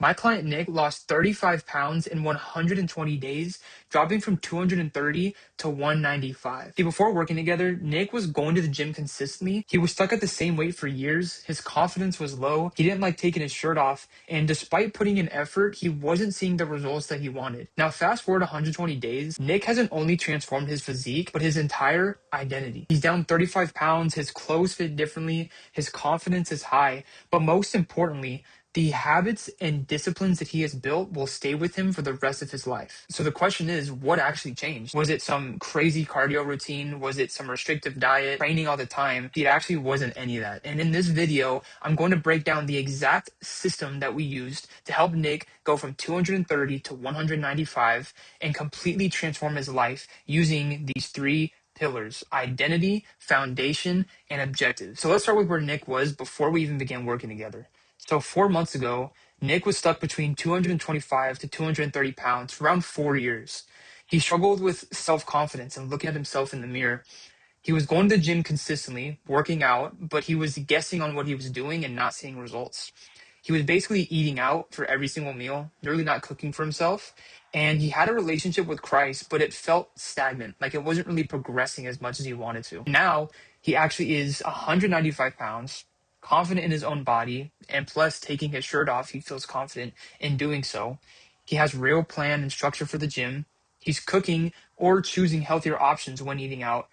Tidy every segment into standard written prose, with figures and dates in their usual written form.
My client Nick lost 35 pounds in 120 days, dropping from 230 to 195. See, before working together, Nick was going to the gym consistently. He was stuck at the same weight for years. His confidence was low. He didn't like taking his shirt off. And despite putting in effort, he wasn't seeing the results that he wanted. Now, fast forward 120 days, Nick hasn't only transformed his physique, but his entire identity. He's down 35 pounds. His clothes fit differently. His confidence is high. But most importantly, the habits and disciplines that he has built will stay with him for the rest of his life. So the question is, what actually changed? Was it some crazy cardio routine? Was it some restrictive diet, training all the time? It actually wasn't any of that. And in this video, I'm going to break down the exact system that we used to help Nick go from 230 to 195 and completely transform his life using these three pillars: identity, foundation, and objectives. So let's start with where Nick was before we even began working together. So 4 months ago, Nick was stuck between 225 to 230 pounds for around 4 years. He struggled with self-confidence and looking at himself in the mirror. He was going to the gym consistently, working out, but he was guessing on what he was doing and not seeing results. He was basically eating out for every single meal, really not cooking for himself. And he had a relationship with Christ, but it felt stagnant, like it wasn't really progressing as much as he wanted to. Now, he actually is 195 pounds, confident in his own body, and plus taking his shirt off, he feels confident in doing so. He has real plan and structure for the gym. He's cooking or choosing healthier options when eating out,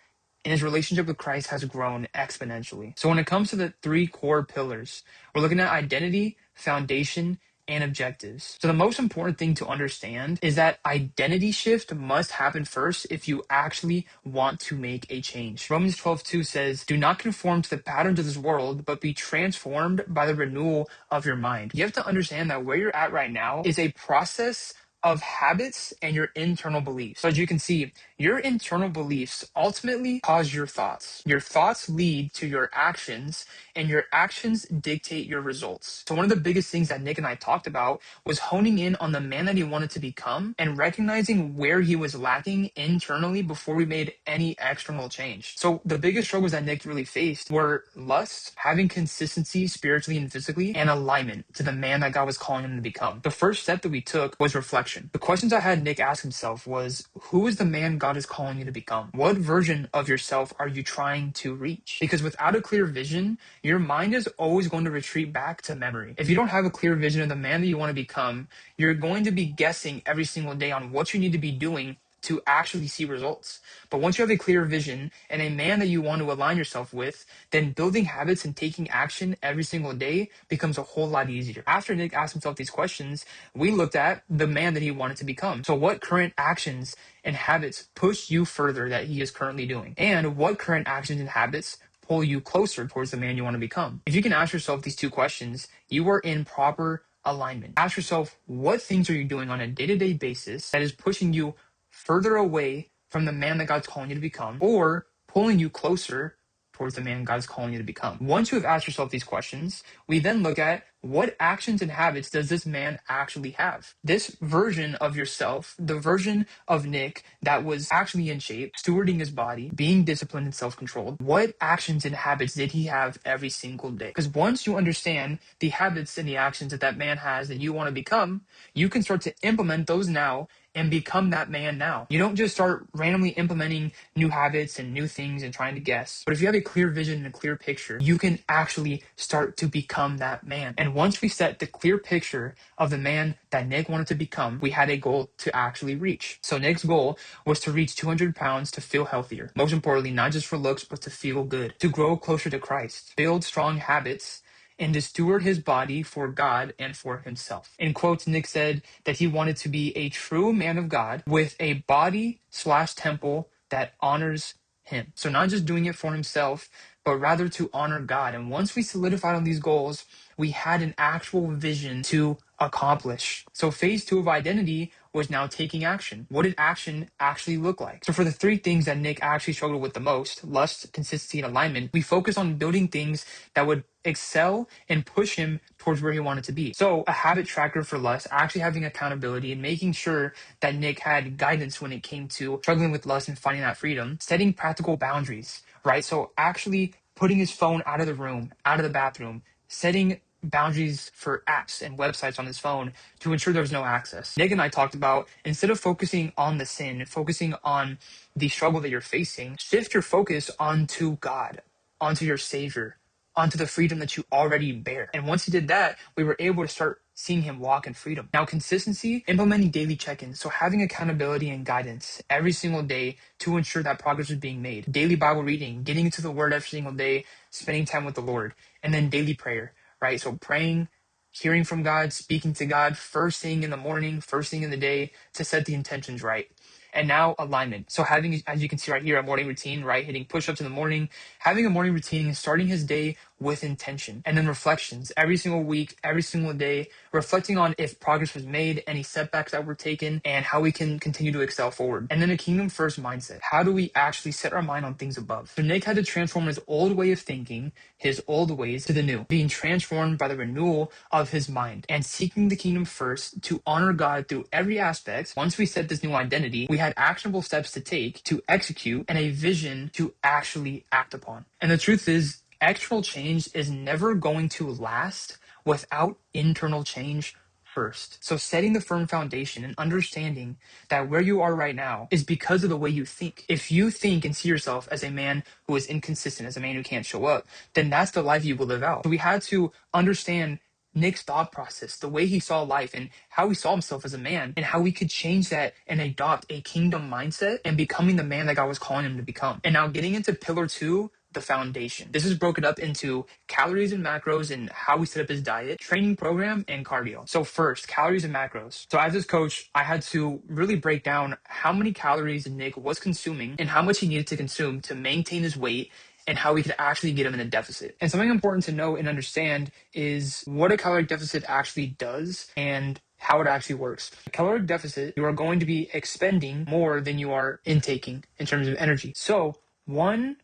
and his relationship with Christ has grown exponentially. So when it comes to the three core pillars, we're looking at identity, foundation, and objectives. So the most important thing to understand is that identity shift must happen first if you actually want to make a change. Romans 12:2 says, "Do not conform to the patterns of this world, but be transformed by the renewal of your mind." You have to understand that where you're at right now is a process of habits and your internal beliefs. So as you can see, your internal beliefs ultimately cause your thoughts. Your thoughts lead to your actions, and your actions dictate your results. So one of the biggest things that Nick and I talked about was honing in on the man that he wanted to become and recognizing where he was lacking internally before we made any external change. So the biggest struggles that Nick really faced were lust, having consistency spiritually and physically, and alignment to the man that God was calling him to become. The first step that we took was reflection. The questions I had Nick ask himself was, who is the man God is calling you to become? What version of yourself are you trying to reach? Because without a clear vision, your mind is always going to retreat back to memory. If you don't have a clear vision of the man that you want to become, you're going to be guessing every single day on what you need to be doing to actually see results. But once you have a clear vision and a man that you want to align yourself with, then building habits and taking action every single day becomes a whole lot easier. After Nick asked himself these questions, we looked at the man that he wanted to become. So what current actions and habits push you further that he is currently doing? And what current actions and habits pull you closer towards the man you want to become? If you can ask yourself these two questions, you are in proper alignment. Ask yourself, what things are you doing on a day-to-day basis that is pushing you further away from the man that God's calling you to become, or pulling you closer towards the man God's calling you to become? Once you have asked yourself these questions, we then look at what actions and habits does this man actually have? This version of yourself, the version of Nick that was actually in shape, stewarding his body, being disciplined and self-controlled, what actions and habits did he have every single day? Because once you understand the habits and the actions that that man has that you want to become, you can start to implement those now and become that man now. You don't just start randomly implementing new habits and new things and trying to guess. But if you have a clear vision and a clear picture, you can actually start to become that man. And once we set the clear picture of the man that Nick wanted to become, we had a goal to actually reach. So Nick's goal was to reach 200 pounds to feel healthier. Most importantly, not just for looks, but to feel good, to grow closer to Christ, build strong habits, and to steward his body for God and for himself. In quotes, Nick said that he wanted to be a true man of God with a body/temple that honors him. So not just doing it for himself, but rather to honor God. And once we solidified on these goals, we had an actual vision to accomplish. So phase 2 of identity was now taking action. What did action actually look like? So for the three things that Nick actually struggled with the most, lust, consistency, and alignment, we focused on building things that would excel and push him towards where he wanted to be. So a habit tracker for lust, actually having accountability and making sure that Nick had guidance when it came to struggling with lust and finding that freedom, setting practical boundaries, right? So actually putting his phone out of the room, out of the bathroom, setting boundaries for apps and websites on his phone to ensure there's no access. Nick and I talked about, instead of focusing on the sin, focusing on the struggle that you're facing, shift your focus onto God, onto your Savior, onto the freedom that you already bear. And once he did that, we were able to start seeing him walk in freedom. Now, consistency, implementing daily check-ins. So having accountability and guidance every single day to ensure that progress is being made. Daily Bible reading, getting into the word every single day, spending time with the Lord, and then daily prayer, right? So praying, hearing from God, speaking to God first thing in the morning, first thing in the day to set the intentions right. And now alignment. So having, as you can see right here, a morning routine, right? Hitting push-ups in the morning, having a morning routine and starting his day with intention. And then reflections every single week, every single day, reflecting on if progress was made, any setbacks that were taken, and how we can continue to excel forward. And then a kingdom first mindset. How do we actually set our mind on things above? So Nick had to transform his old way of thinking, his old ways to the new, being transformed by the renewal of his mind and seeking the kingdom first to honor God through every aspect. Once we set this new identity, we had actionable steps to take to execute and a vision to actually act upon. And the truth is, external change is never going to last without internal change first. So setting the firm foundation and understanding that where you are right now is because of the way you think. If you think and see yourself as a man who is inconsistent, as a man who can't show up, then that's the life you will live out. So we had to understand Nick's thought process, the way he saw life and how he saw himself as a man, and how we could change that and adopt a kingdom mindset and becoming the man that God was calling him to become. And now getting into pillar 2, the foundation. This is broken up into calories and macros and how we set up his diet, training program, and cardio. So first, calories and macros. So as his coach, I had to really break down how many calories Nick was consuming and how much he needed to consume to maintain his weight and how we could actually get him in a deficit. And something important to know and understand is what a caloric deficit actually does and how it actually works. A caloric deficit, you are going to be expending more than you are intaking in terms of energy. So 1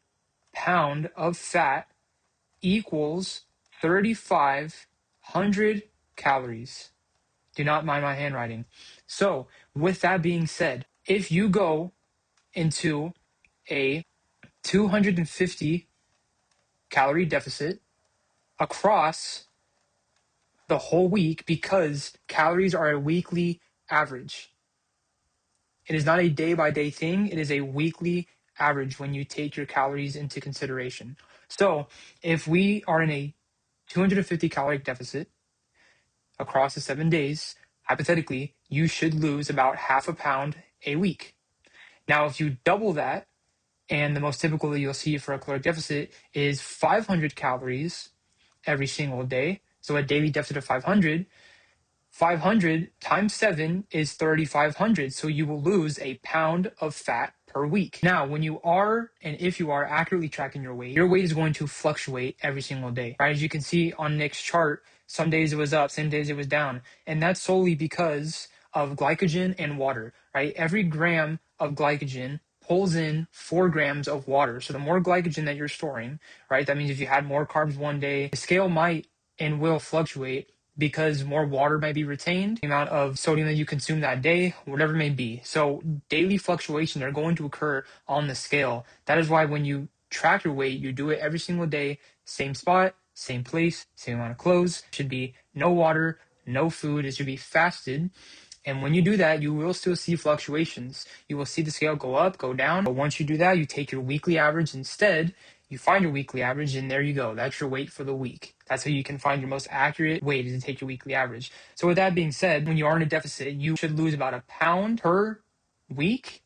pound of fat equals 3,500 calories. Do not mind my handwriting. So with that being said, if you go into a 250 calorie deficit across the whole week, because calories are a weekly average. It is not a day-by-day thing. It is a weekly average when you take your calories into consideration. So if we are in a 250 calorie deficit across the 7 days, hypothetically, you should lose about half a pound a week. Now, if you double that, and the most typical that you'll see for a caloric deficit is 500 calories every single day. So a daily deficit of 500 times 7 is 3,500. So you will lose a pound of fat per week. Now, when you are, and if you are accurately tracking your weight is going to fluctuate every single day, right? As you can see on Nick's chart, some days it was up, some days it was down. And that's solely because of glycogen and water, right? Every gram of glycogen pulls in 4 grams of water. So the more glycogen that you're storing, right? That means if you had more carbs one day, the scale might and will fluctuate because more water might be retained, the amount of sodium that you consume that day, whatever it may be. So daily fluctuations are going to occur on the scale. That is why when you track your weight, you do it every single day, same spot, same place, same amount of clothes. It should be no water, no food. It should be fasted. And when you do that, you will still see fluctuations. You will see the scale go up, go down. But once you do that, you take your weekly average instead. You find your weekly average, and there you go. That's your weight for the week. That's how you can find your most accurate weight, is to take your weekly average. So with that being said, when you are in a deficit, you should lose about a pound per week,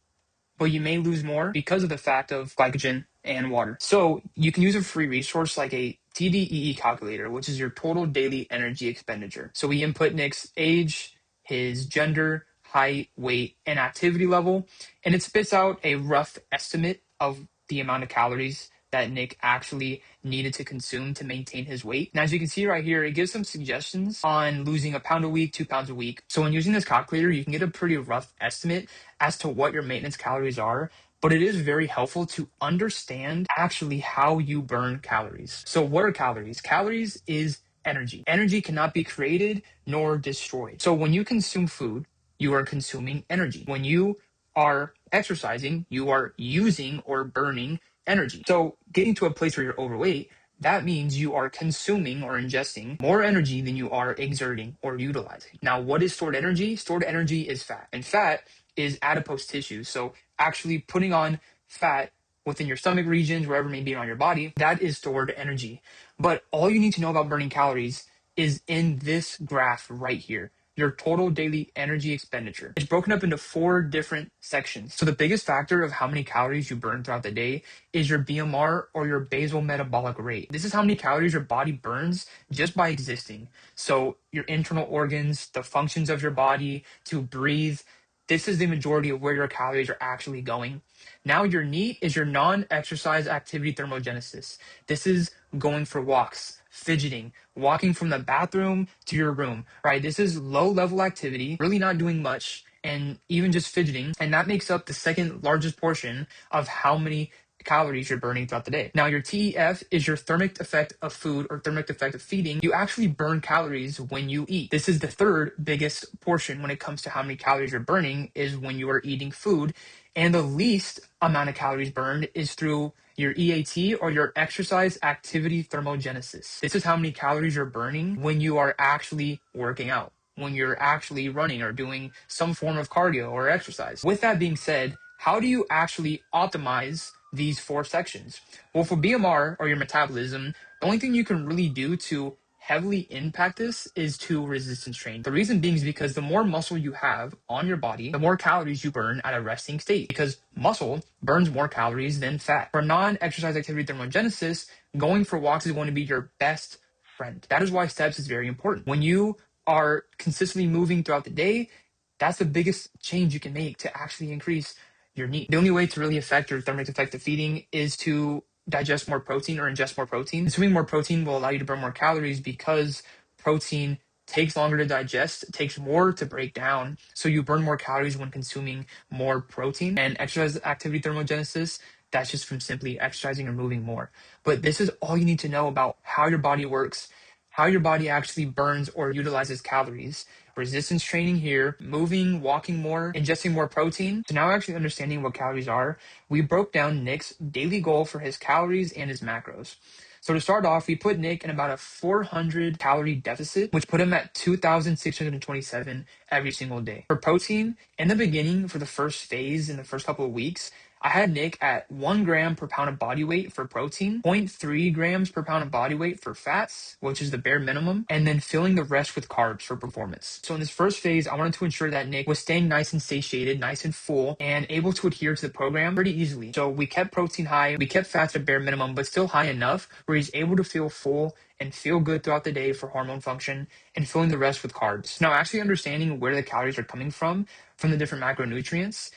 but you may lose more because of the fact of glycogen and water. So you can use a free resource like a TDEE calculator, which is your total daily energy expenditure. So we input Nick's age, his gender, height, weight, and activity level, and it spits out a rough estimate of the amount of calories that Nick actually needed to consume to maintain his weight. And as you can see right here, it gives some suggestions on losing a pound a week, 2 pounds a week. So when using this calculator, you can get a pretty rough estimate as to what your maintenance calories are, but it is very helpful to understand actually how you burn calories. So what are calories? Calories is energy. Energy cannot be created nor destroyed. So when you consume food, you are consuming energy. When you are exercising, you are using or burning energy. So getting to a place where you're overweight that means you are consuming or ingesting more energy than you are exerting or utilizing. Now, what is stored energy? Stored energy is fat, and fat is adipose tissue. So actually putting on fat within your stomach regions, wherever it may be on your body, that is stored energy. But all you need to know about burning calories is in this graph right here, your total daily energy expenditure. It's broken up into 4 different sections. So the biggest factor of how many calories you burn throughout the day is your BMR, or your basal metabolic rate. This is how many calories your body burns just by existing. So your internal organs, the functions of your body to breathe, this is the majority of where your calories are actually going. Now your NEAT is your non-exercise activity thermogenesis. This is going for walks, fidgeting, walking from the bathroom to your room, right? This is low level activity, really not doing much, and even just fidgeting. And that makes up the second largest portion of how many calories you're burning throughout the day. Now, your TEF is your thermic effect of food, or thermic effect of feeding. You actually burn calories when you eat. This is the third biggest portion when it comes to how many calories you're burning, is when you are eating food. And the least amount of calories burned is through your EAT, or your exercise activity thermogenesis. This is how many calories you're burning when you are actually working out, when you're actually running or doing some form of cardio or exercise. With that being said, how do you actually optimize these 4 sections? Well, for BMR, or your metabolism, the only thing you can really do to heavily impact this is to resistance train. The reason being is because the more muscle you have on your body, the more calories you burn at a resting state, because muscle burns more calories than fat. For non-exercise activity thermogenesis, going for walks is going to be your best friend. That is why steps is very important. When you are consistently moving throughout the day, that's the biggest change you can make to actually increase your NEAT. The only way to really affect your thermic effect of feeding is to digest more protein or ingest more protein. Consuming more protein will allow you to burn more calories, because protein takes longer to digest, it takes more to break down. So you burn more calories when consuming more protein. And exercise activity thermogenesis, that's just from simply exercising or moving more. But this is all you need to know about how your body works, how your body actually burns or utilizes calories. Resistance training here, moving, walking more, ingesting more protein. So now actually understanding what calories are, we broke down Nick's daily goal for his calories and his macros. So to start off, we put Nick in about a 400 calorie deficit, which put him at 2,627 every single day. For protein, in the beginning, for the first phase, in the first couple of weeks, I had Nick at 1 gram per pound of body weight for protein, 0.3 grams per pound of body weight for fats, which is the bare minimum, and then filling the rest with carbs for performance. So in this first phase, I wanted to ensure that Nick was staying nice and satiated, nice and full, and able to adhere to the program pretty easily. So we kept protein high, we kept fats at bare minimum, but still high enough where he's able to feel full and feel good throughout the day for hormone function, and filling the rest with carbs. Now, actually understanding where the calories are coming from the different macronutrients,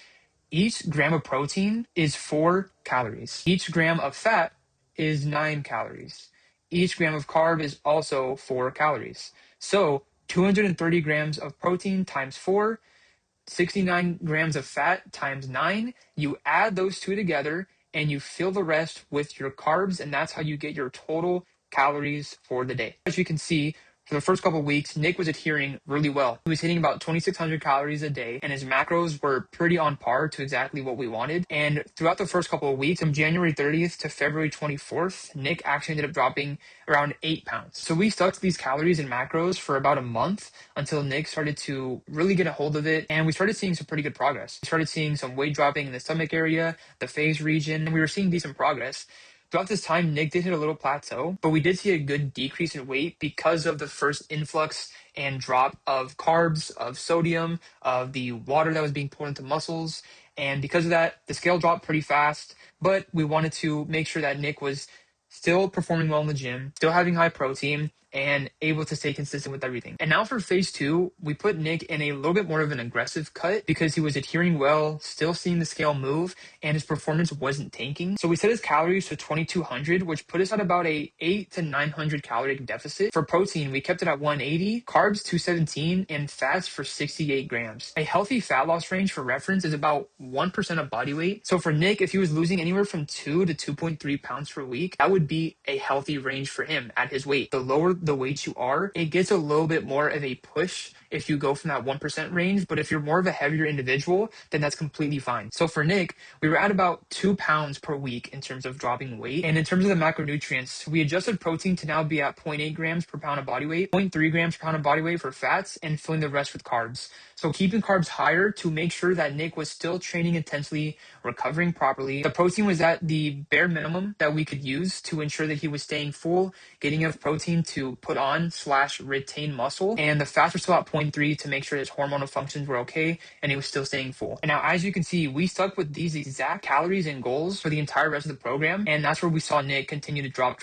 each gram of protein is 4 calories. Each gram of fat is 9 calories. Each gram of carb is also 4 calories. So 230 grams of protein times 4, 69 grams of fat times 9. You add those two together and you fill the rest with your carbs, and that's how you get your total calories for the day. As you can see, for the first couple of weeks, Nick was adhering really well. He was hitting about 2,600 calories a day, and his macros were pretty on par to exactly what we wanted. And throughout the first couple of weeks, from January 30th to February 24th, Nick actually ended up dropping around 8 pounds. So we stuck to these calories and macros for about a month until Nick started to really get a hold of it, and we started seeing some pretty good progress. We started seeing some weight dropping in the stomach area, the face region, and we were seeing decent progress. Throughout this time, Nick did hit a little plateau, but we did see a good decrease in weight because of the first influx and drop of carbs, of sodium, of the water that was being poured into muscles. And because of that, the scale dropped pretty fast, but we wanted to make sure that Nick was still performing well in the gym, still having high protein, and able to stay consistent with everything. And now for phase 2, we put Nick in a little bit more of an aggressive cut because he was adhering well, still seeing the scale move, and his performance wasn't tanking. So we set his calories to 2,200, which put us at about a 8 to 900 calorie deficit. For protein, we kept it at 180, carbs 217, and fats for 68 grams. A healthy fat loss range for reference is about 1% of body weight. So for Nick, if he was losing anywhere from 2 to 2.3 pounds per week, that would be a healthy range for him at his weight. The lower the weight you are, it gets a little bit more of a push if you go from that 1% range. But if you're more of a heavier individual, then that's completely fine. So for Nick, we were at about 2 pounds per week in terms of dropping weight. And in terms of the macronutrients, we adjusted protein to now be at 0.8 grams per pound of body weight, 0.3 grams per pound of body weight for fats, and filling the rest with carbs. So keeping carbs higher to make sure that Nick was still training intensely, recovering properly. The protein was at the bare minimum that we could use to ensure that he was staying full, getting enough protein to put on / retain muscle. And the fats were still at 0.3 to make sure his hormonal functions were okay and he was still staying full. And now, as you can see, we stuck with these exact calories and goals for the entire rest of the program. And that's where we saw Nick continue to drop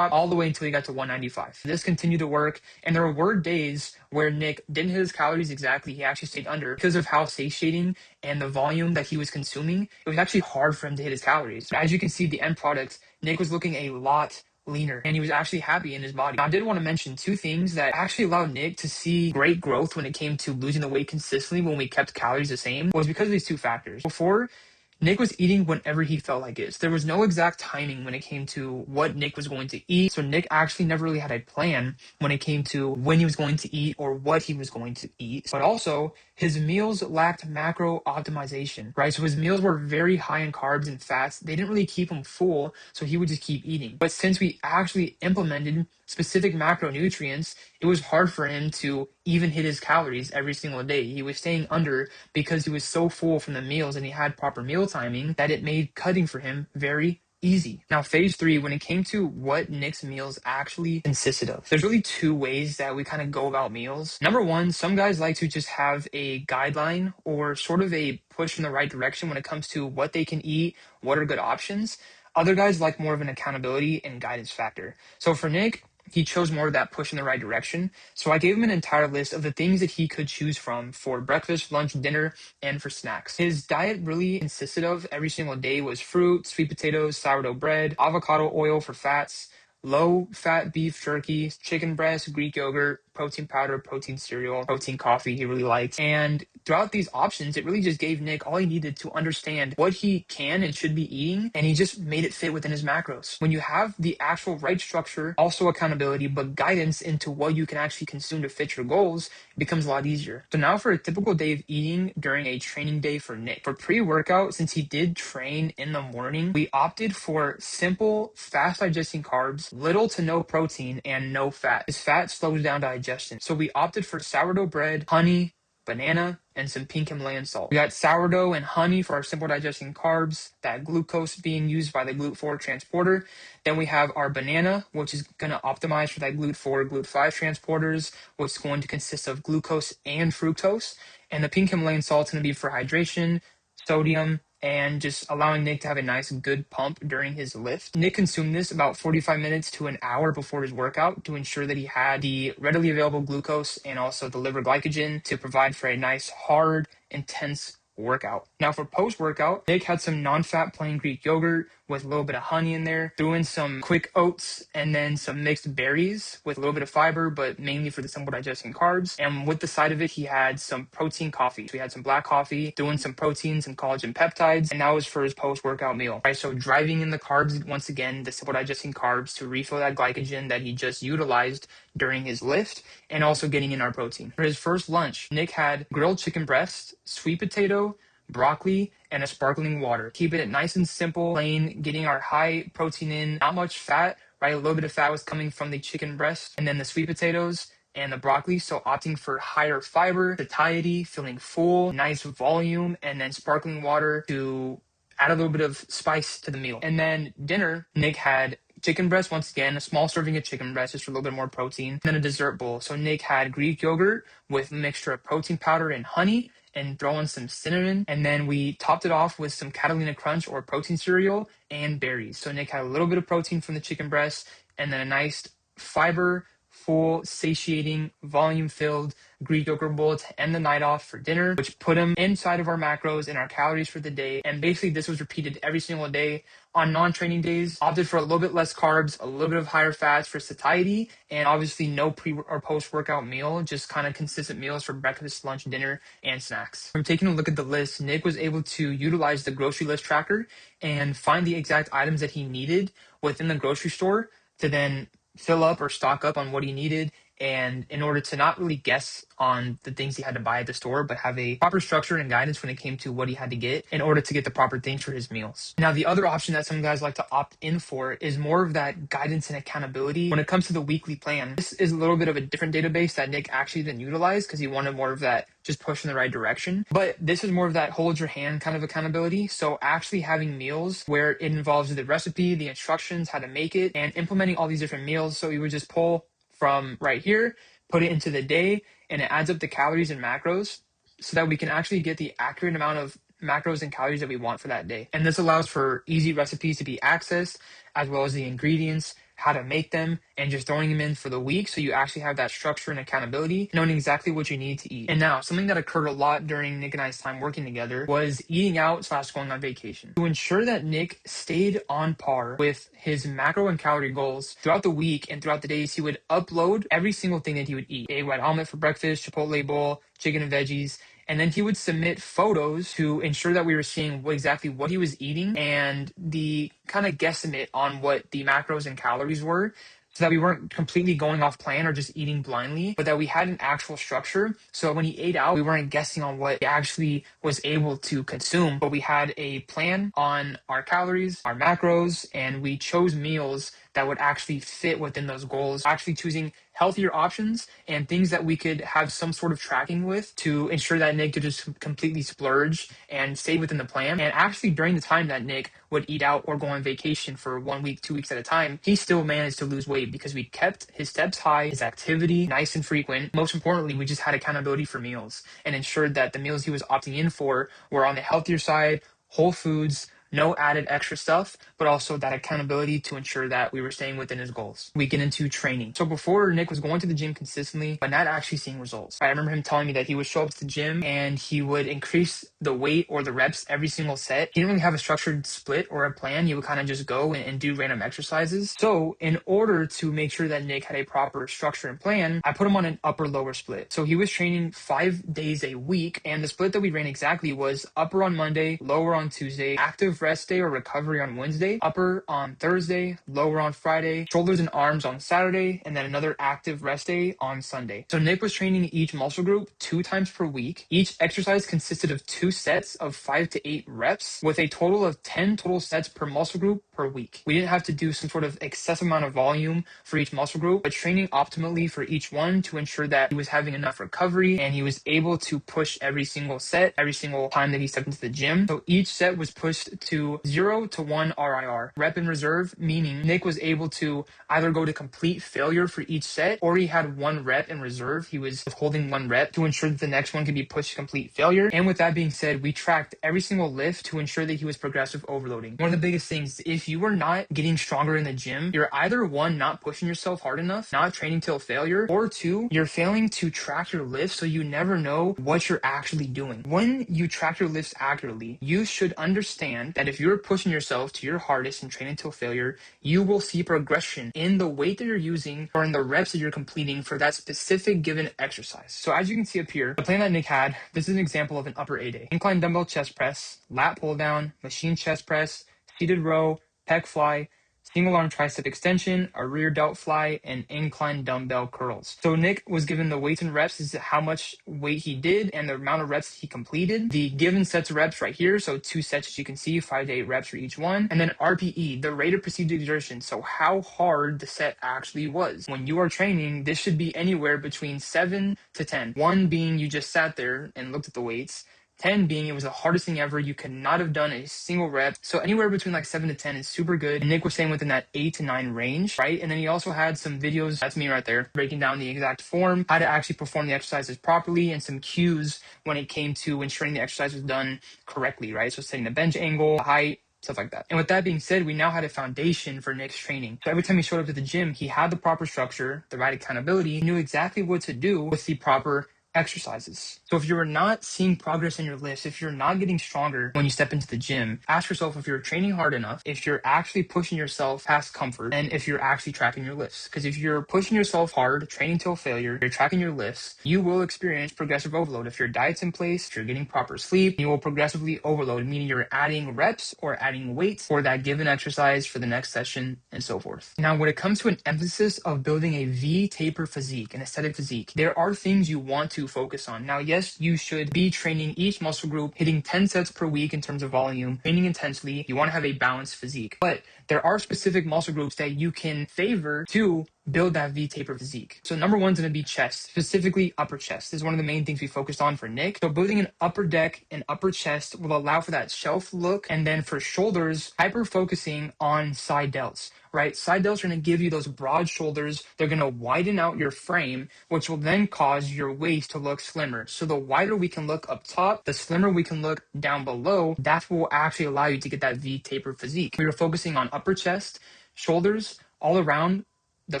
all the way until he got to 195. This continued to work. And there were days where Nick didn't hit his calories exactly. He actually stayed under because of how satiating and the volume that he was consuming. It was actually hard for him to hit his calories. As you can see, the end product, Nick was looking a lot leaner and he was actually happy in his body. Now, I did want to mention 2 things that actually allowed Nick to see great growth when it came to losing the weight consistently when we kept calories the same was because of these 2 factors. Before, Nick was eating whenever he felt like it. So there was no exact timing when it came to what Nick was going to eat. So Nick actually never really had a plan when it came to when he was going to eat or what he was going to eat. But also, his meals lacked macro optimization, right? So his meals were very high in carbs and fats. They didn't really keep him full, so he would just keep eating. But since we actually implemented specific macronutrients, it was hard for him to even hit his calories every single day. He was staying under because he was so full from the meals and he had proper meal timing that it made cutting for him very easy. Now, phase 3, when it came to what Nick's meals actually consisted of, there's really 2 ways that we kind of go about meals. Number 1, some guys like to just have a guideline or sort of a push in the right direction when it comes to what they can eat, what are good options. Other guys like more of an accountability and guidance factor. So for Nick, he chose more of that push in the right direction. So I gave him an entire list of the things that he could choose from for breakfast, lunch, dinner, and for snacks. His diet really consisted of every single day was fruit, sweet potatoes, sourdough bread, avocado oil for fats, low-fat beef jerky, chicken breast, Greek yogurt, protein powder, protein cereal, protein coffee he really liked. And throughout these options, it really just gave Nick all he needed to understand what he can and should be eating, and he just made it fit within his macros. When you have the actual right structure, also accountability, but guidance into what you can actually consume to fit your goals, it becomes a lot easier. So now for a typical day of eating during a training day for Nick. For pre-workout, since he did train in the morning, we opted for simple, fast-digesting carbs, little to no protein, and no fat. His fat slows down digestion. So we opted for sourdough bread, honey, banana, and some pink Himalayan salt. We got sourdough and honey for our simple digesting carbs, that glucose being used by the GLUT4 transporter. Then we have our banana, which is going to optimize for that GLUT4, GLUT5 transporters, which is going to consist of glucose and fructose. And the pink Himalayan salt is going to be for hydration, sodium, and just allowing Nick to have a nice, good pump during his lift. Nick consumed this about 45 minutes to an hour before his workout to ensure that he had the readily available glucose and also the liver glycogen to provide for a nice, hard, intense workout. Now for post-workout, Nick had some non-fat plain Greek yogurt with a little bit of honey in there, threw in some quick oats and then some mixed berries with a little bit of fiber, but mainly for the simple digesting carbs. And with the side of it, he had some protein coffee. So he had some black coffee, threw in some proteins and collagen peptides, and that was for his post-workout meal. Right, so driving in the carbs, once again, the simple digesting carbs to refill that glycogen that he just utilized during his lift, and also getting in our protein. For his first lunch, Nick had grilled chicken breast, sweet potato, broccoli, and a sparkling water. Keeping it nice and simple, plain, getting our high protein in, not much fat, right? A little bit of fat was coming from the chicken breast, and then the sweet potatoes and the broccoli, so opting for higher fiber, satiety, feeling full, nice volume, and then sparkling water to add a little bit of spice to the meal. And then dinner, Nick had chicken breast, once again, a small serving of chicken breast, just for a little bit more protein, and then a dessert bowl. So Nick had Greek yogurt with a mixture of protein powder and honey, and throw in some cinnamon, and then we topped it off with some Catalina Crunch or protein cereal and berries. So Nick had a little bit of protein from the chicken breast, and then a nice fiber, full, satiating, volume-filled Greek yogurt bowl to end the night off for dinner, which put him inside of our macros and our calories for the day. And basically this was repeated every single day. On non-training days, opted for a little bit less carbs, a little bit of higher fats for satiety, and obviously no pre or post-workout meal, just kind of consistent meals for breakfast, lunch, dinner, and snacks. From taking a look at the list, Nick was able to utilize the grocery list tracker and find the exact items that he needed within the grocery store to then fill up or stock up on what he needed And in order to not really guess on the things he had to buy at the store, but have a proper structure and guidance when it came to what he had to get in order to get the proper things for his meals. Now, the other option that some guys like to opt in for is more of that guidance and accountability when it comes to the weekly plan. This is a little bit of a different database that Nick actually didn't utilize because he wanted more of that just push in the right direction. But this is more of that hold your hand kind of accountability. So actually having meals where it involves the recipe, the instructions, how to make it, and implementing all these different meals. So we would just pull from right here, put it into the day, and it adds up the calories and macros so that we can actually get the accurate amount of macros and calories that we want for that day. And this allows for easy recipes to be accessed, as well as the ingredients, how to make them, and just throwing them in for the week so you actually have that structure and accountability, knowing exactly what you need to eat. And now, something that occurred a lot during Nick and I's time working together was eating out / going on vacation. To ensure that Nick stayed on par with his macro and calorie goals throughout the week and throughout the days, he would upload every single thing that he would eat. Egg white omelet for breakfast, Chipotle bowl, chicken and veggies, and then he would submit photos to ensure that we were seeing exactly what he was eating and the kind of guesstimate on what the macros and calories were, so that we weren't completely going off plan or just eating blindly, but that we had an actual structure. So when he ate out, we weren't guessing on what he actually was able to consume, but we had a plan on our calories, our macros, and we chose meals that would actually fit within those goals, actually choosing healthier options and things that we could have some sort of tracking with to ensure that Nick could just completely splurge and stay within the plan. And actually during the time that Nick would eat out or go on vacation for 1 week, 2 weeks at a time, he still managed to lose weight because we kept his steps high, his activity nice and frequent. Most importantly, we just had accountability for meals and ensured that the meals he was opting in for were on the healthier side, whole foods, no added extra stuff, but also that accountability to ensure that we were staying within his goals. We get into training. So before, Nick was going to the gym consistently, but not actually seeing results. I remember him telling me that he would show up to the gym and he would increase the weight or the reps every single set. He didn't really have a structured split or a plan. He would kind of just go and do random exercises. So in order to make sure that Nick had a proper structure and plan, I put him on an upper lower split. So he was training 5 days a week, and the split that we ran exactly was upper on Monday, lower on Tuesday, active rest day or recovery on Wednesday, upper on Thursday, lower on Friday, shoulders and arms on Saturday, and then another active rest day on Sunday. So Nick was training each muscle group 2 times per week. Each exercise consisted of 2 sets of 5 to 8 reps with a total of 10 total sets per muscle group per week. We didn't have to do some sort of excessive amount of volume for each muscle group, but training optimally for each one to ensure that he was having enough recovery and he was able to push every single set, every single time that he stepped into the gym. So each set was pushed to 0 to 1 RIR, rep in reserve, meaning Nick was able to either go to complete failure for each set, or he had 1 rep in reserve. He was withholding 1 rep to ensure that the next one could be pushed to complete failure. And with that being said, we tracked every single lift to ensure that he was progressive overloading. One of the biggest things, if you are not getting stronger in the gym, you're either 1, not pushing yourself hard enough, not training till failure, or 2, you're failing to track your lifts, so you never know what you're actually doing. When you track your lifts accurately, you should understand that if you're pushing yourself to your hardest and training till failure, you will see progression in the weight that you're using or in the reps that you're completing for that specific given exercise. So as you can see up here, the plan that Nick had, this is an example of an upper A day. Incline dumbbell chest press, lat pull down, machine chest press, seated row, pec fly, single arm tricep extension, a rear delt fly, and incline dumbbell curls. So Nick was given the weights and reps is how much weight he did and the amount of reps he completed. The given sets of reps right here, so 2 sets as you can see, 5 to 8 reps for each one. And then RPE, the rate of perceived exertion, so how hard the set actually was. When you are training, this should be anywhere between 7 to 10. 1 being you just sat there and looked at the weights. 10 being it was the hardest thing ever. You could not have done a single rep. So anywhere between like 7 to 10 is super good. And Nick was staying within that 8 to 9 range, right? And then he also had some videos, that's me right there, breaking down the exact form, how to actually perform the exercises properly, and some cues when it came to ensuring the exercise was done correctly, right? So setting the bench angle, height, stuff like that. And with that being said, we now had a foundation for Nick's training. So every time he showed up to the gym, he had the proper structure, the right accountability, he knew exactly what to do with the proper exercises. So if you're not seeing progress in your lifts, if you're not getting stronger when you step into the gym, ask yourself if you're training hard enough, if you're actually pushing yourself past comfort, and if you're actually tracking your lifts. Because if you're pushing yourself hard, training till failure, you're tracking your lifts, you will experience progressive overload. If your diet's in place, if you're getting proper sleep, you will progressively overload, meaning you're adding reps or adding weights for that given exercise for the next session and so forth. Now, when it comes to an emphasis of building a V-taper physique, an aesthetic physique, there are things you want to focus on. Now, yes, you should be training each muscle group, hitting 10 sets per week in terms of volume, training intensely. You want to have a balanced physique. But there are specific muscle groups that you can favor to build that V-taper physique. So number one's going to be chest, specifically upper chest. This is one of the main things we focused on for Nick. So building an upper deck and upper chest will allow for that shelf look. And then for shoulders, hyper focusing on side delts, right? Side delts are going to give you those broad shoulders. They're going to widen out your frame, which will then cause your waist to look slimmer. So the wider we can look up top, the slimmer we can look down below. That's what will actually allow you to get that V-taper physique. We were focusing on upper chest, shoulders, all around, the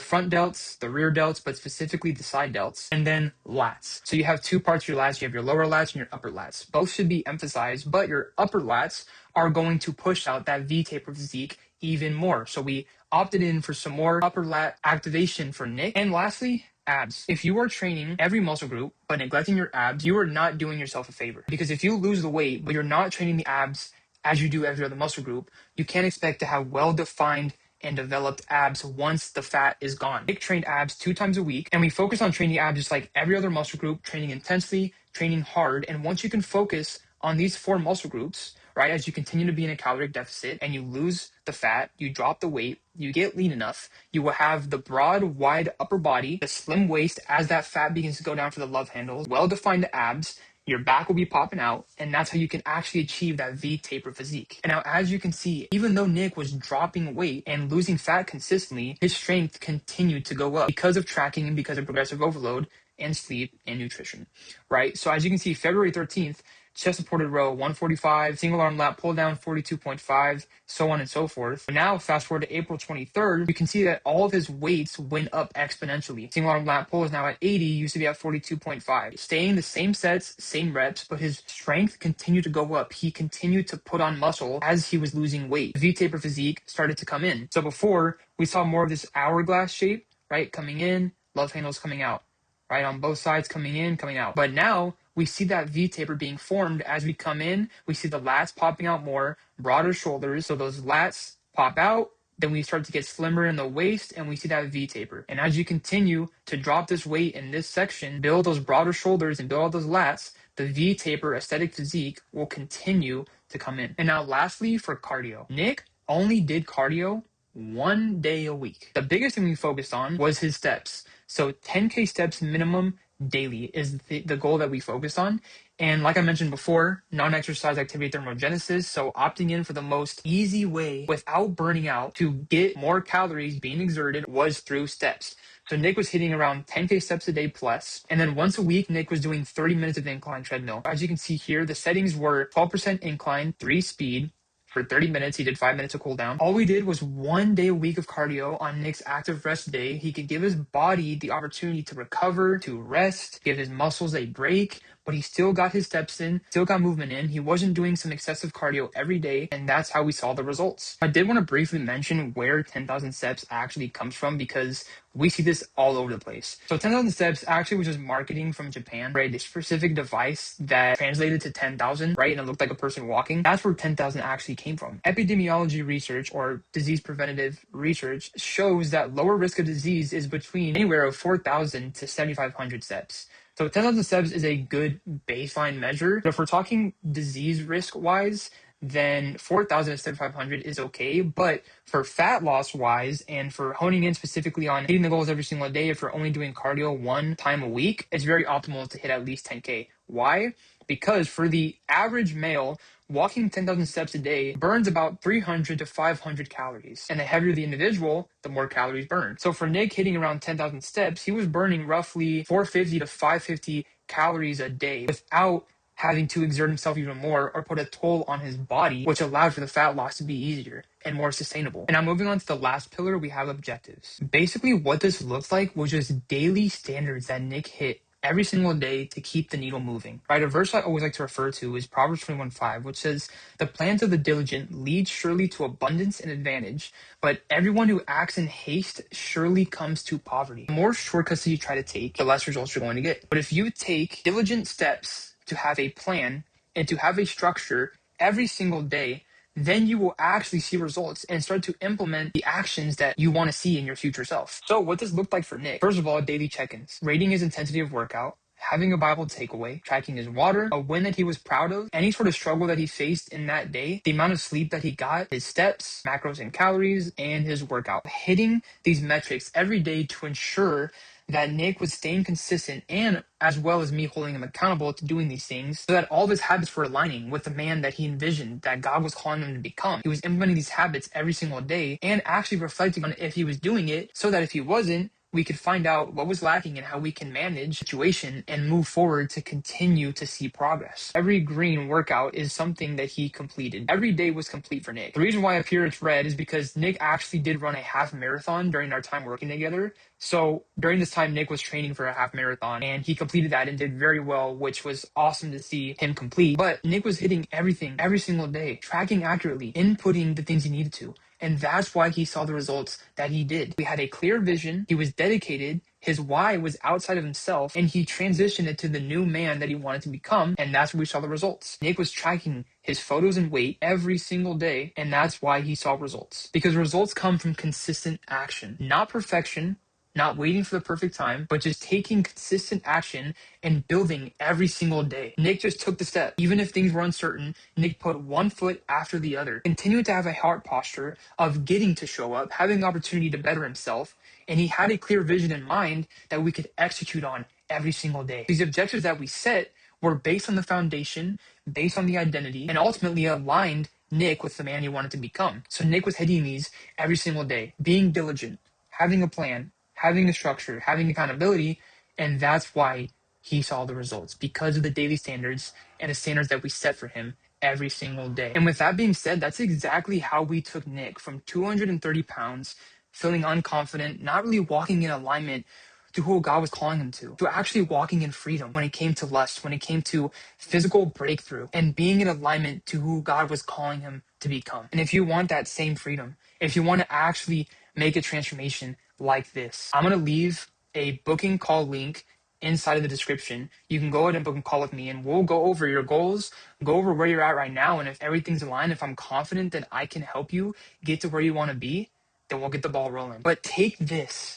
front delts, the rear delts, but specifically the side delts, and then lats. So you have two parts of your lats. You have your lower lats and your upper lats. Both should be emphasized, but your upper lats are going to push out that V-taper physique even more. So we opted in for some more upper lat activation for Nick. And lastly, abs. If you are training every muscle group but neglecting your abs, you are not doing yourself a favor. Because if you lose the weight but you're not training the abs as you do every other muscle group, you can't expect to have well-defined and developed abs once the fat is gone. Nick trained abs 2 times a week, and we focus on training abs just like every other muscle group, training intensely, training hard. And once you can focus on these 4 muscle groups, right, as you continue to be in a caloric deficit and you lose the fat, you drop the weight, you get lean enough, you will have the broad, wide upper body, the slim waist as that fat begins to go down for the love handles, well-defined abs, your back will be popping out, and that's how you can actually achieve that V-taper physique. And now, as you can see, even though Nick was dropping weight and losing fat consistently, his strength continued to go up because of tracking and because of progressive overload and sleep and nutrition, right? So as you can see, February 13th, chest supported row 145, single arm lat pull down 42.5, so on and so forth. But now fast forward to April 23rd, we can see that all of his weights went up exponentially. Single arm lat pull is now at 80, used to be at 42.5. Staying the same sets, same reps, but his strength continued to go up. He continued to put on muscle as he was losing weight. The V-taper physique started to come in. So before, we saw more of this hourglass shape, right? Coming in, love handles coming out, right? On both sides, coming in, coming out. But now we see that V-taper being formed as we come in. We see the lats popping out more, broader shoulders. So those lats pop out. Then we start to get slimmer in the waist, and we see that V-taper. And as you continue to drop this weight in this section, build those broader shoulders and build all those lats, the V-taper aesthetic physique will continue to come in. And now lastly, for cardio. Nick only did cardio 1 day a week. The biggest thing we focused on was his steps. So 10K steps minimum daily is the goal that we focused on. And like I mentioned before, non-exercise activity thermogenesis, so opting in for the most easy way without burning out to get more calories being exerted was through steps. So Nick was hitting around 10K steps a day plus. And then once a week, Nick was doing 30 minutes of incline treadmill. As you can see here, the settings were 12% incline, 3 speed, for 30 minutes. He did 5 minutes of cool down. All we did was 1 day a week of cardio on Nick's active rest day. He could give his body the opportunity to recover, to rest, give his muscles a break, but he still got his steps in, still got movement in. He wasn't doing some excessive cardio every day, and that's how we saw the results. I did want to briefly mention where 10,000 steps actually comes from because we see this all over the place. So 10,000 steps actually was just marketing from Japan, right? A specific device that translated to 10,000, right? And it looked like a person walking. That's where 10,000 actually came from. Epidemiology research or disease preventative research shows that lower risk of disease is between anywhere of 4,000 to 7,500 steps. So 10,000 steps is a good baseline measure. But if we're talking disease risk wise, then 4,000 to 7,500 is okay. But for fat loss wise and for honing in specifically on hitting the goals every single day, if you're only doing cardio 1 time a week, it's very optimal to hit at least 10K. Why? Because for the average male, walking 10,000 steps a day burns about 300 to 500 calories. And the heavier the individual, the more calories burned. So for Nick hitting around 10,000 steps, he was burning roughly 450 to 550 calories a day without having to exert himself even more or put a toll on his body, which allowed for the fat loss to be easier and more sustainable. And now moving on to the last pillar, we have objectives. Basically what this looks like was just daily standards that Nick hit every single day to keep the needle moving. Right? A verse I always like to refer to is Proverbs 21:5, which says, "The plans of the diligent lead surely to abundance and advantage, but everyone who acts in haste surely comes to poverty." The more shortcuts that you try to take, the less results you're going to get. But if you take diligent steps to have a plan and to have a structure every single day, then you will actually see results and start to implement the actions that you want to see in your future self. So what does look like for Nick? First of all, daily check-ins, rating his intensity of workout, having a Bible takeaway, tracking his water, a win that he was proud of, any sort of struggle that he faced in that day, the amount of sleep that he got, his steps, macros and calories, and his workout. Hitting these metrics every day to ensure that Nick was staying consistent, and as well as me holding him accountable to doing these things, so that all of his habits were aligning with the man that he envisioned that God was calling him to become. He was implementing these habits every single day and actually reflecting on if he was doing it, so that if he wasn't, we could find out what was lacking and how we can manage the situation and move forward to continue to see progress. Every green workout is something that he completed. Every day was complete for Nick. The reason why up here it's red is because Nick actually did run a half marathon during our time working together. So during this time, Nick was training for a half marathon and he completed that and did very well, which was awesome to see him complete. But Nick was hitting everything every single day, tracking accurately, inputting the things he needed to. And that's why he saw the results that he did. We had a clear vision. He was dedicated. His why was outside of himself, and he transitioned it to the new man that he wanted to become, and that's where we saw the results. Nick was tracking his photos and weight every single day, and that's why he saw results. Because results come from consistent action, not perfection, not waiting for the perfect time, but just taking consistent action and building every single day. Nick just took the step. Even if things were uncertain, Nick put one foot after the other, continued to have a heart posture of getting to show up, having the opportunity to better himself, and he had a clear vision in mind that we could execute on every single day. These objectives that we set were based on the foundation, based on the identity, and ultimately aligned Nick with the man he wanted to become. So Nick was hitting these every single day, being diligent, having a plan, having a structure, having accountability, and that's why he saw the results, because of the daily standards and the standards that we set for him every single day. And with that being said, that's exactly how we took Nick from 230 pounds, feeling unconfident, not really walking in alignment to who God was calling him to actually walking in freedom when it came to lust, when it came to physical breakthrough, and being in alignment to who God was calling him to become. And if you want that same freedom, if you want to actually make a transformation like this, I'm going to leave a booking call link inside of the description. You can go ahead and book a call with me, and we'll go over your goals, go over where you're at right now, and if everything's aligned, if I'm confident that I can help you get to where you want to be, then we'll get the ball rolling. But take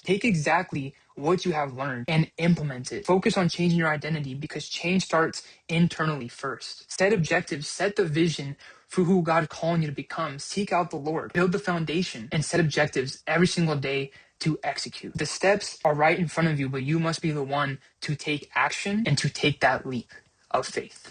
exactly what you have learned and implement it. Focus on changing your identity, because change starts internally first. Set objectives, set the vision for who God is calling you to become. Seek out the Lord, build the foundation, and set objectives every single day to execute. The steps are right in front of you, but you must be the one to take action and to take that leap of faith.